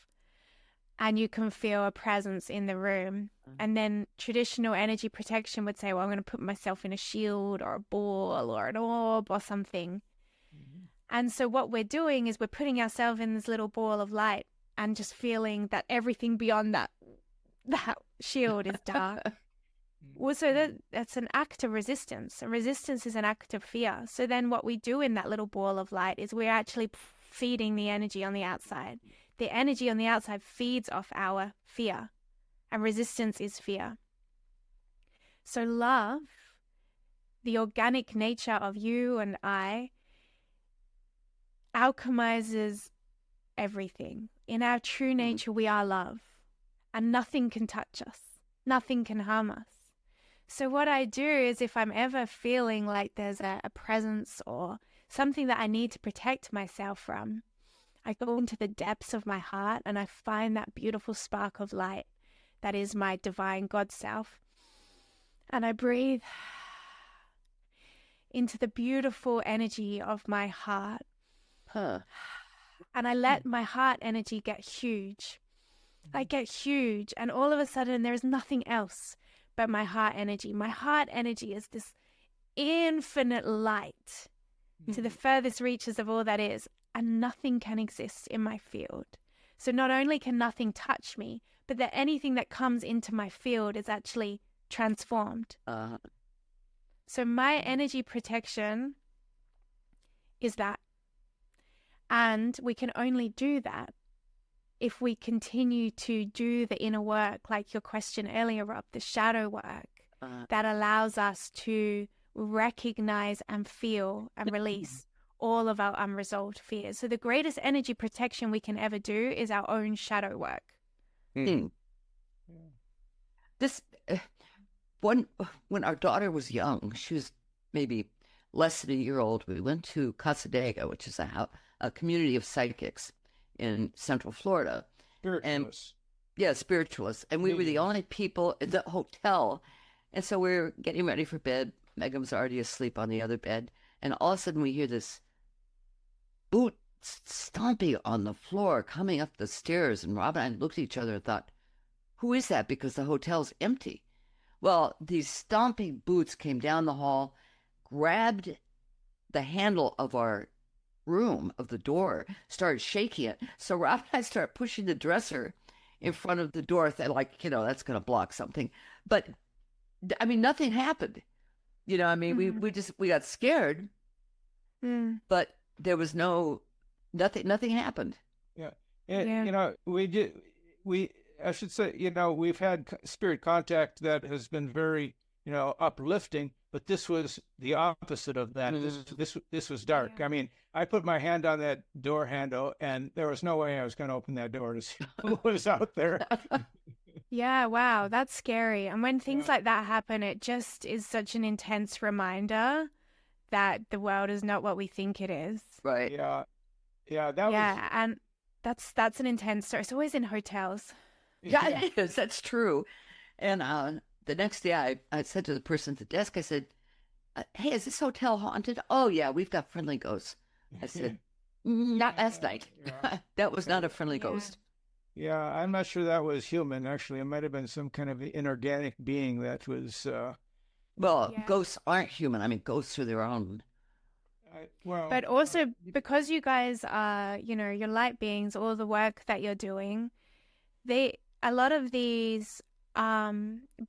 and you can feel a presence in the room. And then traditional energy protection would say, well, I'm going to put myself in a shield or a ball or an orb or something. Mm-hmm. And so what we're doing is we're putting ourselves in this little ball of light and just feeling that everything beyond that shield is dark. Well, so that's an act of resistance. And resistance is an act of fear. So then what we do in that little ball of light is we're actually feeding the energy on the outside. The energy on the outside feeds off our fear. And resistance is fear. So love, the organic nature of you and I, alchemizes everything. In our true nature, we are love. And nothing can touch us. Nothing can harm us. So what I do is if I'm ever feeling like there's a presence or something that I need to protect myself from, I go into the depths of my heart and I find that beautiful spark of light that is my divine God self. And I breathe into the beautiful energy of my heart. And I let my heart energy get huge. I get huge, and all of a sudden there is nothing else but my heart energy. My heart energy is this infinite light to the furthest reaches of all that is, and nothing can exist in my field. So not only can nothing touch me, but that anything that comes into my field is actually transformed. So my energy protection is that. And we can only do that if we continue to do the inner work, like your question earlier, Rob, the shadow work that allows us to recognize and feel and release all of our unresolved fears. So the greatest energy protection we can ever do is our own shadow work. This when our daughter was young, she was maybe less than a year old, we went to Casadega, which is a community of psychics in Central Florida. Spiritualists. Yeah, spiritualists. And we were the only people in the hotel. And so we were getting ready for bed. Megan was already asleep on the other bed. And all of a sudden we hear this boot stomping on the floor coming up the stairs. And Rob and I looked at each other and thought, who is that? Because the hotel's empty. Well, these stomping boots came down the hall, grabbed the handle of our room, of the door, started shaking it. So Rob and I started pushing the dresser in front of the door, like, that's going to block something. But, I mean, nothing happened. We got scared, but there was nothing happened. Yeah. And, I should say, we've had spirit contact that has been very, uplifting, but this was the opposite of that. This was dark. Yeah. I mean, I put my hand on that door handle and there was no way I was going to open that door to see what was out there. Yeah, wow, that's scary. And when things like that happen, it just is such an intense reminder that the world is not what we think it is. Right. Yeah. And that's an intense story. It's always in hotels. Yeah, it is. That's true. And the next day I said to the person at the desk, I said, hey, is this hotel haunted? Oh, yeah, we've got friendly ghosts. I said, not last night. That was not a friendly ghost. Yeah, I'm not sure that was human, actually. It might have been some kind of inorganic being that was Well, Yeah. ghosts aren't human. I mean, ghosts are their own. But also because you guys are, you're light beings, all the work that you're doing, a lot of these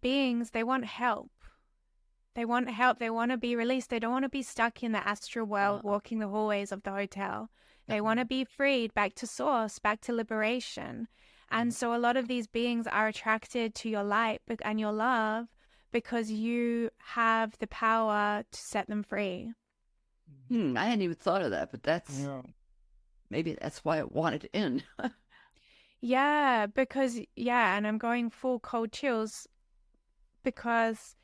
beings, they want help. They want help. They want to be released. They don't want to be stuck in the astral world, walking the hallways of the hotel. They want to be freed back to source, back to liberation. And so a lot of these beings are attracted to your light and your love because you have the power to set them free. I hadn't even thought of that, but maybe that's why I wanted in. Yeah, because, and I'm going full cold chills because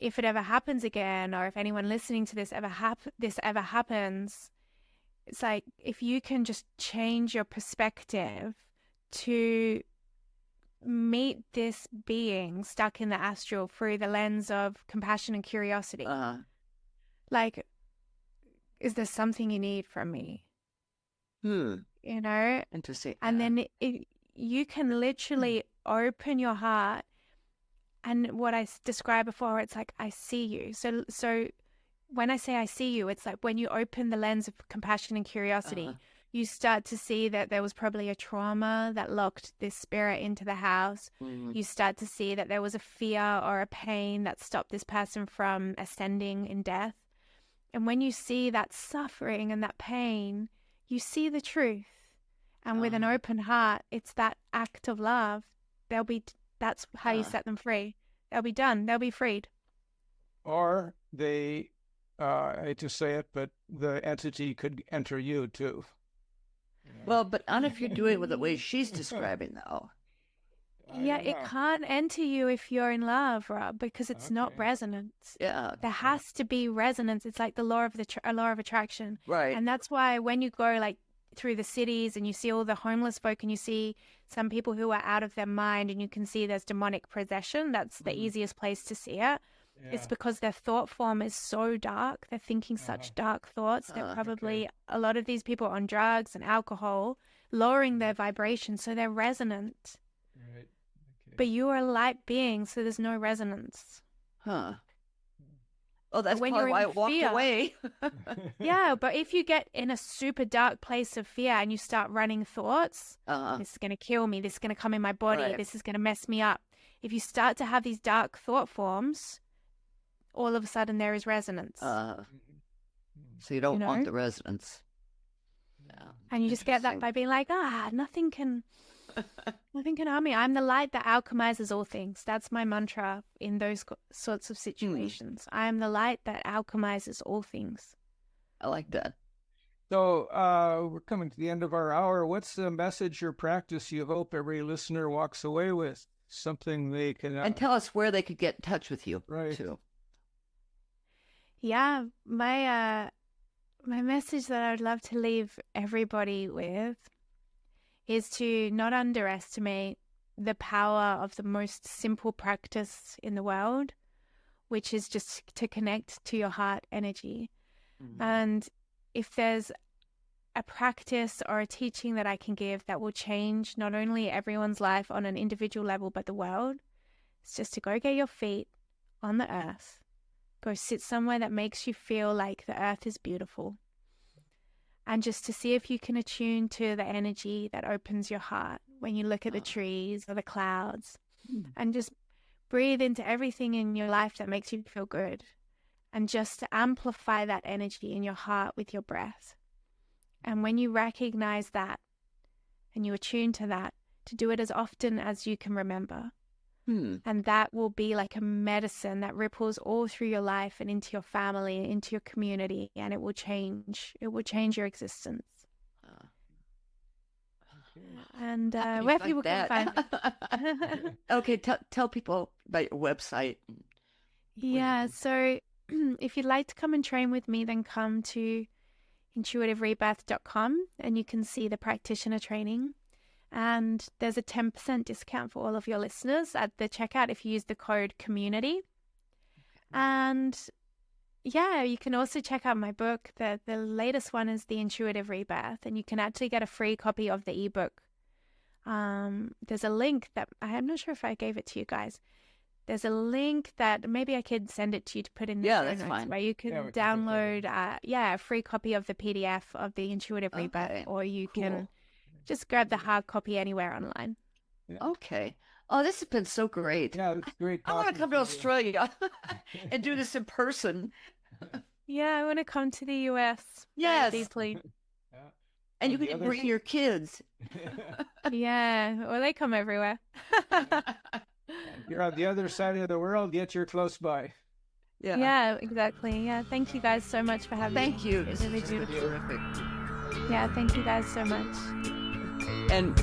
if it ever happens again, or if anyone listening to this ever happens, it's like if you can just change your perspective to meet this being stuck in the astral through the lens of compassion and curiosity. Like, is there something you need from me? Interesting. And then you can literally open your heart. And what I described before, it's like, I see you. So when I say I see you, it's like when you open the lens of compassion and curiosity, you start to see that there was probably a trauma that locked this spirit into the house. You start to see that there was a fear or a pain that stopped this person from ascending in death. And when you see that suffering and that pain, you see the truth. And with an open heart, it's that act of love. That's how you set them free. They'll be done. They'll be freed. Or they, I hate to say it, but the entity could enter you too. Well, but not if you're doing it the way she's describing, though. Yeah, it can't enter you if you're in love, Rob, because it's not resonance. Yeah. There has to be resonance. It's like the law of law of attraction. Right. And that's why when you go like through the cities and you see all the homeless folk and you see some people who are out of their mind and you can see there's demonic possession, that's the easiest place to see it. It's because their thought form is so dark. They're thinking such dark thoughts. They're probably, a lot of these people are on drugs and alcohol, lowering their vibration, so they're resonant. Right. Okay. But you are a light being, so there's no resonance. Oh, that's when probably you're why I in walked fear- away. Yeah, but if you get in a super dark place of fear and you start running thoughts, this is going to kill me, this is going to come in my body, this is going to mess me up. If you start to have these dark thought forms, all of a sudden there is resonance. So you don't want the resonance. Yeah. And you just get that by being like, nothing can harm me. I'm the light that alchemizes all things. That's my mantra in those sorts of situations. I am the light that alchemizes all things. I like that. So we're coming to the end of our hour. What's the message or practice you hope every listener walks away with? Something they can... and tell us where they could get in touch with you, too. Yeah, my message that I would love to leave everybody with is to not underestimate the power of the most simple practice in the world, which is just to connect to your heart energy. And if there's a practice or a teaching that I can give that will change not only everyone's life on an individual level, but the world, it's just to go get your feet on the earth. Go sit somewhere that makes you feel like the earth is beautiful. And just to see if you can attune to the energy that opens your heart when you look at the trees or the clouds. And just breathe into everything in your life that makes you feel good. And just to amplify that energy in your heart with your breath. And when you recognize that and you attune to that, to do it as often as you can remember. And that will be like a medicine that ripples all through your life and into your family and into your community, and it will change your existence. And where people can find it. Okay, tell people about your website. Yeah, so if you'd like to come and train with me, then come to intuitiverebirth.com and you can see the practitioner training. And there's a 10% discount for all of your listeners at the checkout if you use the code community. And yeah, you can also check out my book. The latest one is the Intuitive Rebirth, and you can actually get a free copy of the ebook. There's a link that I'm not sure if I gave it to you guys. there's a link that maybe I could send it to you to put in the Yeah, show that's notes, fine. where you can Yeah, we can download a free copy of the PDF of the Intuitive Rebirth, Okay, or you cool. can just grab the hard copy anywhere online. Okay. Oh, this has been so great. Yeah, it's great. I want to talking come to you. Australia and do this in person. Yeah, I want to come to the US. Yes. Deeply. Yeah. And On you the can other bring your kids. Yeah, well, they come everywhere. You're on the other side of the world, yet you're close by. Yeah. Yeah, exactly. Yeah, thank you guys so much for having me. Thank you. It's really beautiful. Terrific. Yeah, thank you guys so much. And